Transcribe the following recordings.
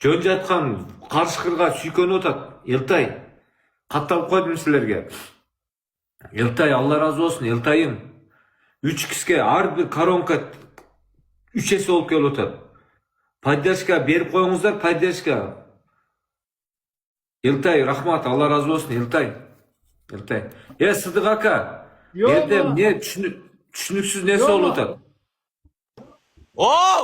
жөн жатқан қарышқырға сүйкөнүп атат. Елтай, катталып койдум силерге. Елтай, Алла разы болсын, Елтайым. 3x'ке ар бир коронка 3 болуп келип атат. Поддержка берип коюңуздар, поддержка. Елтай, рахмат, Алла разы болсын, Елтай. Елтай. Сыдык ака. Жерде эмне түшүнүксүз нерсе болуп атат? Оу!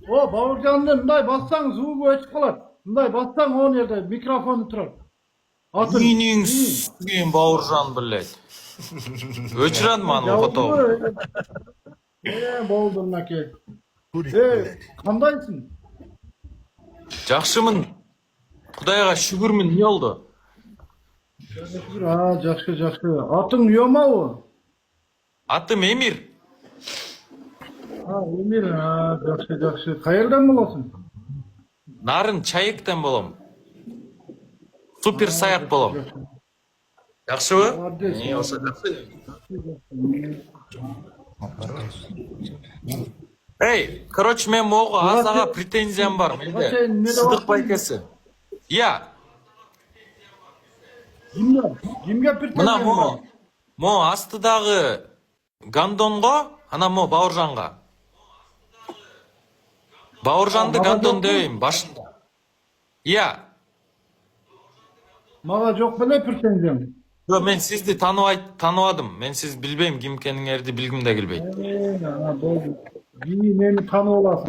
О, Бауыржанды мындай бассаң звугу өчүп калат. Мындай бассаң он жерде микрофону турат. Атын. Менин сүгөн Бауыржан, блядь. Өчүрөм аны фото. Болду мынаке. Кандайсың? Жакшымын. Кудайга шүгүрмүн, эмне болду? Жакшы. Атың Уйомабы? Атым Эмир. Эмир, жакшы. Каерден болосуң? Нарын Чайыктан болом. Супер саят болом. Жакшыбы? Ошо жакшы. Короче, мен могу азага претензиям бар менде. Сыдык байкеси. Кимге претензия? Мына мо астыдагы Гандонго, ана мо Бауыржанга. Бауыржанды Гандон дейм башында. Мага жок беле претензиям. Мен сизди тааныбадым. Мен сиз билбейм, ким экениңерди билгим да келбейт. Болду. Мени таанып аласың.